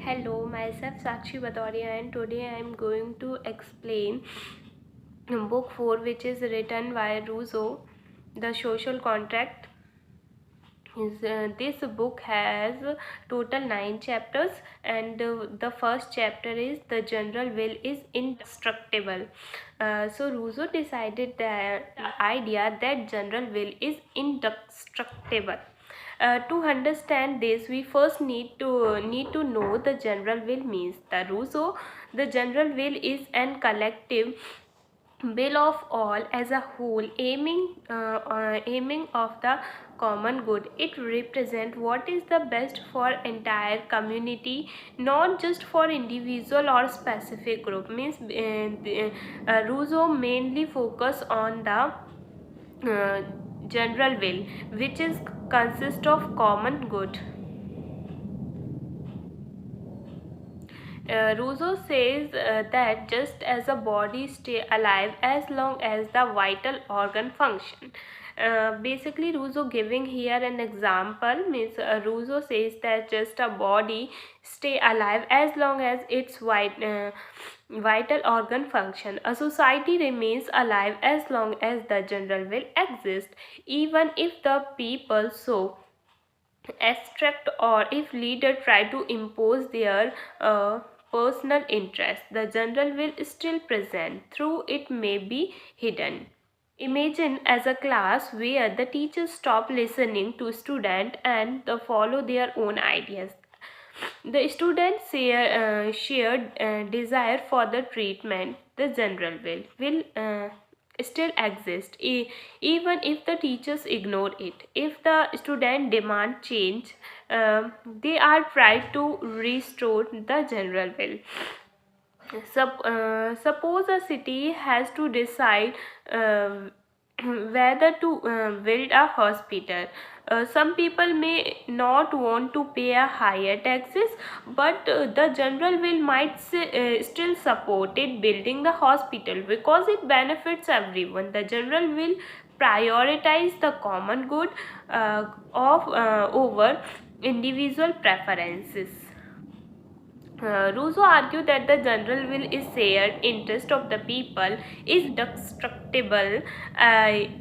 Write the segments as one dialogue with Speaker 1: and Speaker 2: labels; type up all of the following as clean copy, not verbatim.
Speaker 1: Hello, myself Sakshi and today I am going to explain book 4, which is written by Rousseau, The Social Contract. This book has total 9 chapters, and the first chapter is The General Will is Indestructible. So Rousseau decided the idea that general will is indestructible. To understand this, we first need to know the general will means. The Rousseau, the general will is an collective will of all as a whole, aiming of the common good. It represents what is the best for entire community, not just for individual or specific group. Means Rousseau mainly focus on the general will, which is consist of common good. Rousseau says that just as a body stay alive as long as the vital organ function. Basically, Rousseau giving here an example means Rousseau says that just a body stay alive as long as its vital organ function. A society remains alive as long as the general will exists, even if the people so abstract or if leader try to impose their personal interest, the general will still present, through it may be hidden. Imagine as a class where the teachers stop listening to student and follow their own ideas. The students shared desire for the treatment, the general will still exist, even if the teachers ignore it. If the student demand change, they are tried to restore the general will. Suppose a city has to decide whether to build a hospital. Some people may not want to pay a higher taxes, but the general will might still support it building the hospital because it benefits everyone. The general will prioritize the common good of over individual preferences. Rousseau argued that the general will is shared interest of the people is destructible,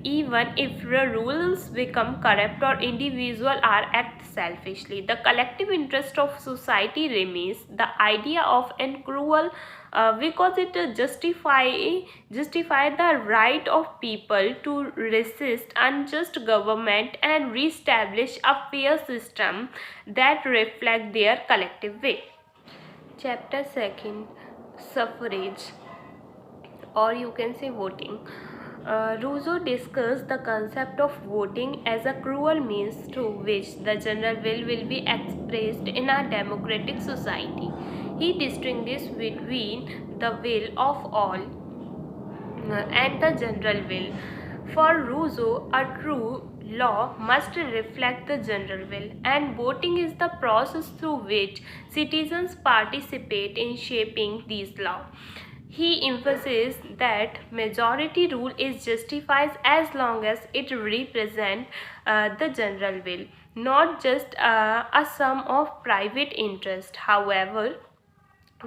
Speaker 1: even if the rules become corrupt or individual are act selfishly. The collective interest of society remains the idea of an cruel, because it justify the right of people to resist unjust government and reestablish a fair system that reflect their collective way. Chapter 2, Suffrage, or you can say voting. Rousseau discussed the concept of voting as a cruel means through which the general will be expressed in a democratic society. He distinguishes between the will of all and the general will. For Rousseau, a true law must reflect the general will, and voting is the process through which citizens participate in shaping these laws. He emphasizes that majority rule is justified as long as it represents the general will, not just a sum of private interest. However,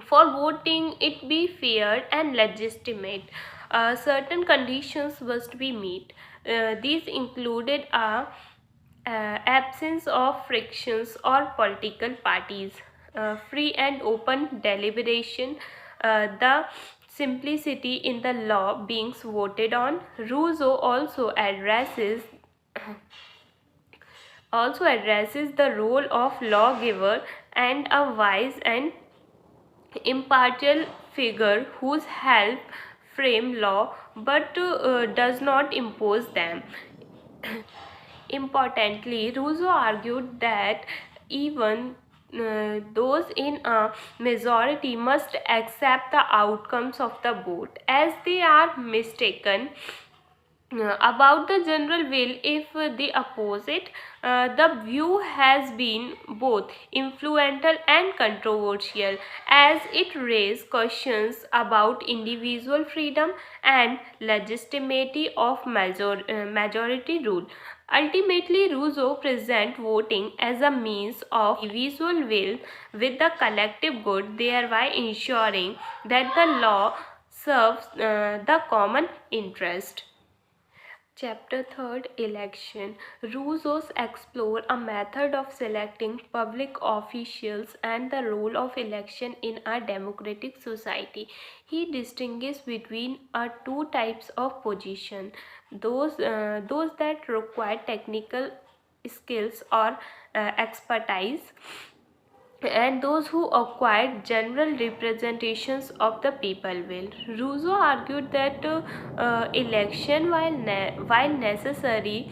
Speaker 1: for voting it be fair and legitimate, certain conditions must be met. These included a absence of frictions or political parties, free and open deliberation, the simplicity in the law being voted on. Rousseau also addresses the role of lawgiver and a wise and impartial figure whose help frame law but does not impose them. Importantly, Rousseau argued that even those in a majority must accept the outcomes of the vote, as they are mistaken about the general will if they oppose it. The view has been both influential and controversial, as it raised questions about individual freedom and legitimacy of majority rule. Ultimately, Rousseau presents voting as a means of individual will with the collective good, thereby ensuring that the law serves the common interest. Chapter 3 Election. Rousseau explores a method of selecting public officials and the role of election in a democratic society. He distinguishes between two types of position: those that require technical skills or expertise, and those who acquired general representations of the people will. Rousseau argued that election, while necessary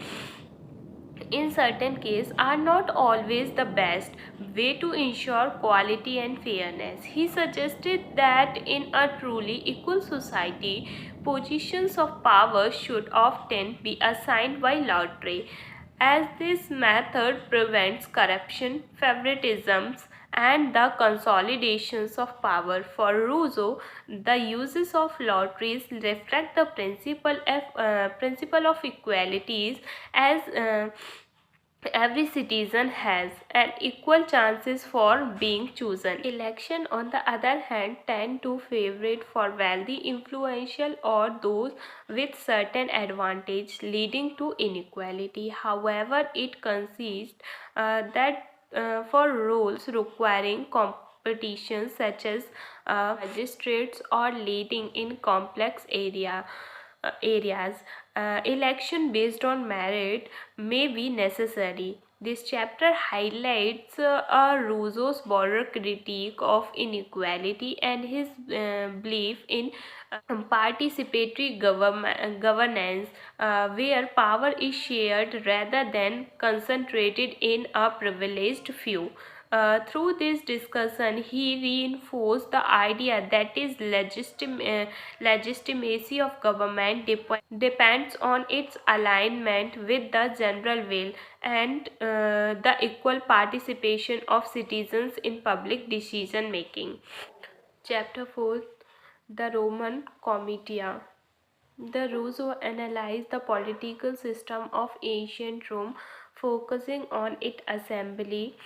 Speaker 1: in certain cases, are not always the best way to ensure quality and fairness. He suggested that in a truly equal society, positions of power should often be assigned by lottery, as this method prevents corruption, favoritisms, and the consolidations of power. For Rousseau, the uses of lotteries reflect the principle of equalities, as every citizen has an equal chances for being chosen. Election, on the other hand, tend to favor for wealthy, influential, or those with certain advantage, leading to inequality. However, it concedes that for roles requiring competition, such as magistrates or leading in complex areas, election based on merit may be necessary. This chapter highlights Rousseau's broader critique of inequality and his belief in participatory governance, where power is shared rather than concentrated in a privileged few. Through this discussion, he reinforced the idea that is legitimacy of government depends on its alignment with the general will and the equal participation of citizens in public decision making. Chapter 4 The Roman Comitia. The Rousseau analyzed the political system of ancient Rome, focusing on its assembly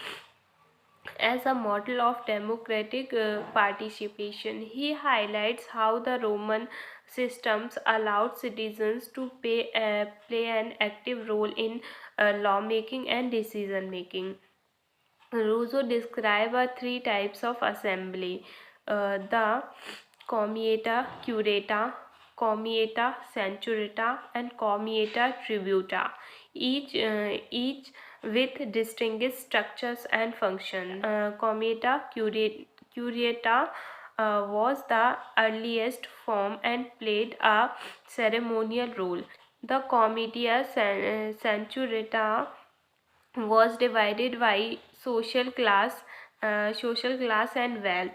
Speaker 1: as a model of democratic participation. He highlights how the Roman systems allowed citizens to play an active role in lawmaking and decision making. Rousseau describes three types of assembly: the comitia curata, comitia centurata, and comitia tributa, each with distinguished structures and functions. Comitia curata was the earliest form and played a ceremonial role. The comitia centurata was divided by social class and wealth,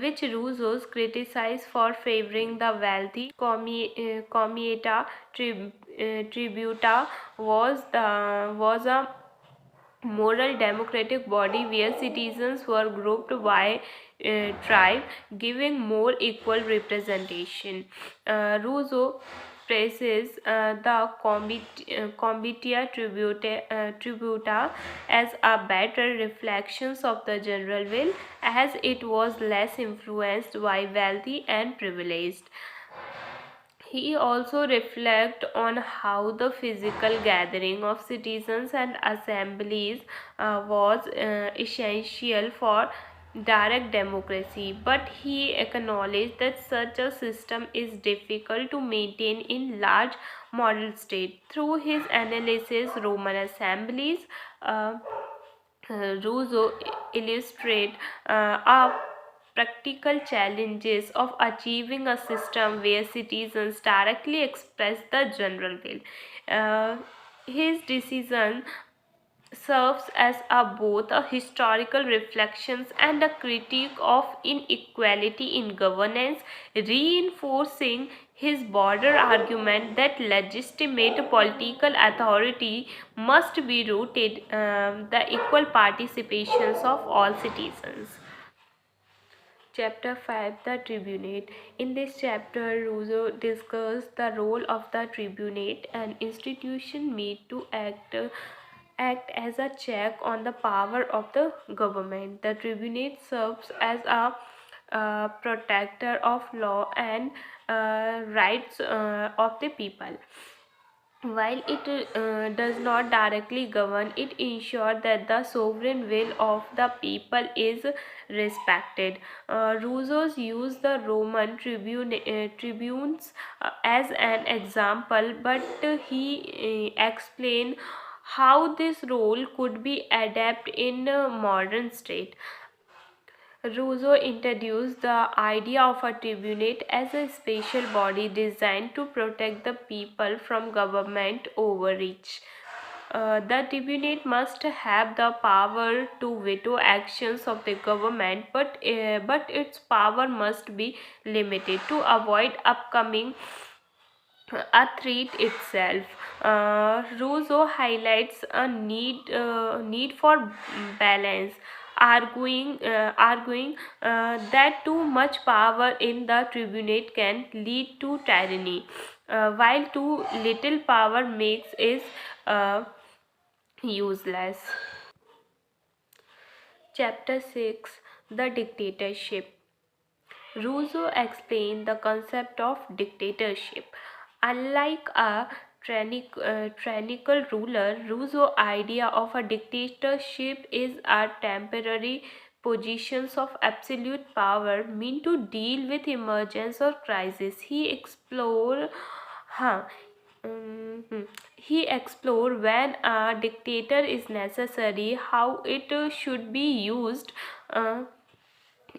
Speaker 1: which Rousseau criticized for favoring the wealthy. Comitia tributa was a moral democratic body where citizens were grouped by tribe, giving more equal representation. Rousseau praises the comitia tributa as a better reflection of the general will, as it was less influenced by wealthy and privileged. He also reflects on how the physical gathering of citizens and assemblies was essential for direct democracy, but he acknowledged that such a system is difficult to maintain in large model states. Through his analysis, Roman assemblies uh, Rousseau illustrates a practical challenges of achieving a system where citizens directly express the general will. Uh, his decision serves as both a historical reflections and a critique of inequality in governance, reinforcing his broader argument that legitimate political authority must be rooted the equal participations of all citizens. Chapter 5, the Tribunate. In this chapter, Rousseau discussed the role of the tribunate, an institution made to act as a check on the power of the government. The tribunate serves as a protector of law and rights of the people. While it does not directly govern, it ensures that the sovereign will of the people is respected. Rousseau used the Roman tribunes as an example, but he explained how this role could be adapted in a modern state. Rousseau introduced the idea of a tribunate as a special body designed to protect the people from government overreach. The tribunate must have the power to veto actions of the government, but its power must be limited to avoid upcoming a threat itself. Rousseau highlights a need for balance, arguing that too much power in the tribunate can lead to tyranny, while too little power makes it uh, useless. Chapter 6, the Dictatorship. Rousseau explained the concept of dictatorship. Unlike a tyrannical ruler, Rousseau's idea of a dictatorship is a temporary positions of absolute power meant to deal with emergence or crisis. Huh, mhm. He explored when a dictator is necessary, how it should be used, uh,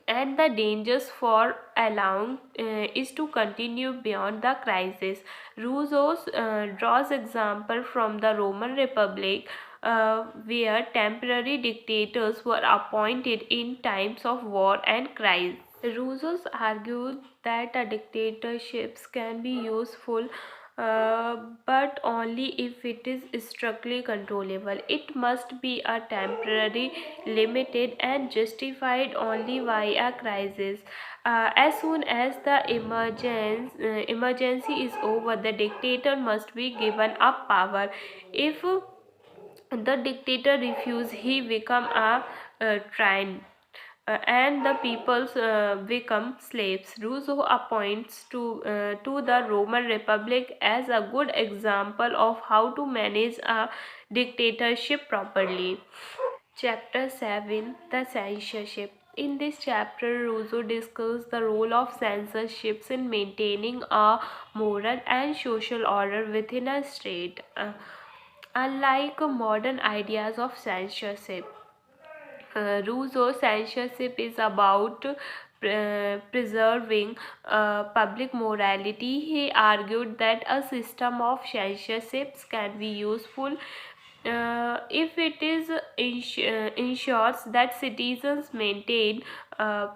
Speaker 1: and the dangers for allowing is to continue beyond the crisis. Rousseau draws example from the Roman Republic, where temporary dictators were appointed in times of war and crisis. Rousseau argued that dictatorships can be useful, but only if it is strictly controllable. It must be a temporary, limited, and justified only by a crisis. As soon as the emergency is over, the dictator must be given up power. If the dictator refuses, he become a tyrant, and the peoples become slaves. Rousseau appoints to the Roman Republic as a good example of how to manage a dictatorship properly. Chapter 7, the Censorship. In this chapter, Rousseau discusses the role of censorships in maintaining a moral and social order within a state. Unlike modern ideas of censorship, Rousseau's censorship is about preserving public morality. He argued that a system of censorships can be useful if it is ensures that citizens maintain uh,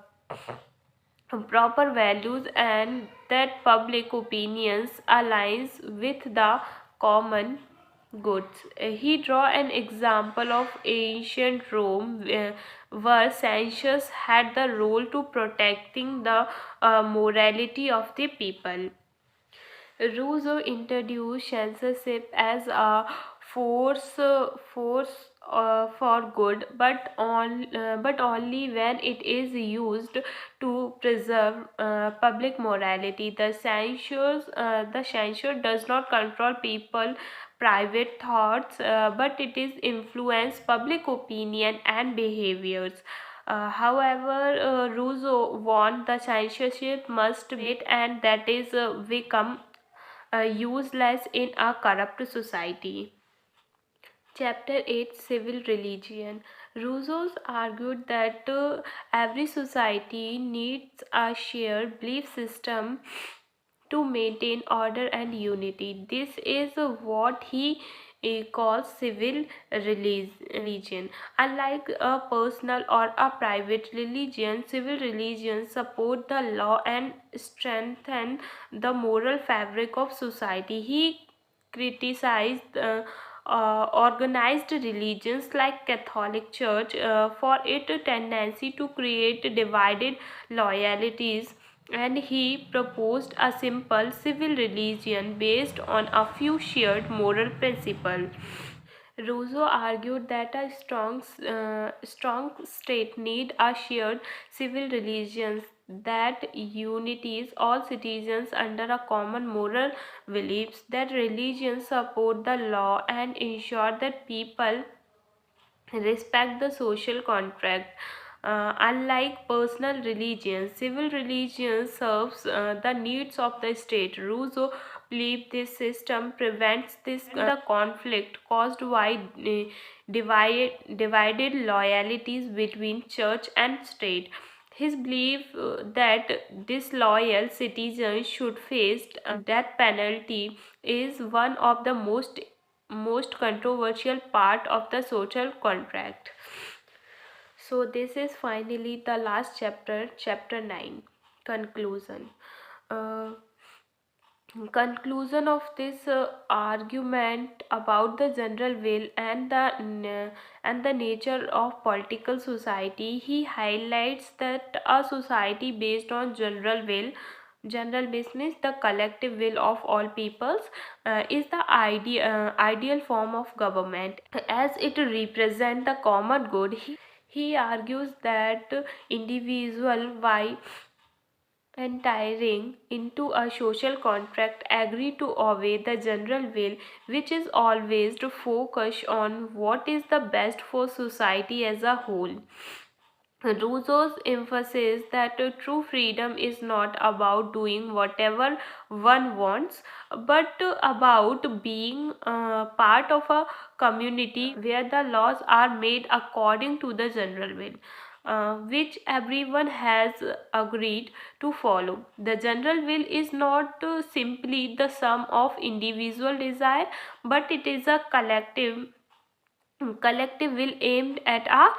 Speaker 1: proper values and that public opinions aligns with the common goods. He draw an example of ancient Rome, where censors had the role to protecting the morality of the people. Rousseau introduced censorship as a force for good, but only when it is used to preserve public morality. The censure does not control people private thoughts, but it is influence public opinion and behaviors. However, Rousseau warned the censorship must be and that is become useless in a corrupt society. Chapter 8, Civil Religion. Rousseau argued that every society needs a shared belief system to maintain order and unity. This is what he calls civil religion. Unlike a personal or a private religion, civil religions support the law and strengthen the moral fabric of society. He criticized organized religions like Catholic Church for its tendency to create divided loyalties, and he proposed a simple civil religion based on a few shared moral principles. Rousseau argued that a strong state need a shared civil religion that unites all citizens under a common moral beliefs, that religions support the law and ensure that people respect the social contract. Unlike personal religions, civil religion serves the needs of the state. Rousseau believed this system prevents the conflict caused by divided loyalties between church and state. His belief that disloyal citizens should face death penalty is one of the most controversial part of the social contract. So this is finally the last chapter, chapter 9, conclusion. Uh, Conclusion of this argument about the general will and the nature of political society, he highlights that a society based on general business, the collective will of all peoples, is the ideal form of government as it represents the common good. He argues that individual by entering into a social contract agree to obey the general will, which is always to focus on what is the best for society as a whole. Rousseau's emphasis that true freedom is not about doing whatever one wants, but about being part of a community where the laws are made according to the general will, which everyone has agreed to follow. The general will is not simply the sum of individual desire, but it is a collective will aimed at a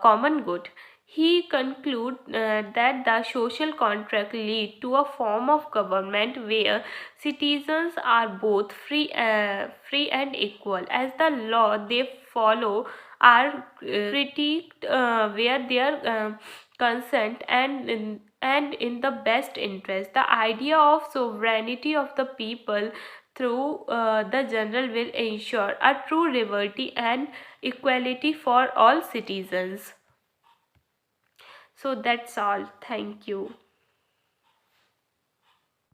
Speaker 1: common good. He concludes that the social contract lead to a form of government where citizens are both free and equal, as the law they follow are critiqued where their consent and in the best interest. The idea of sovereignty of the people through the general will ensure a true liberty and equality for all citizens. So that's all. Thank you.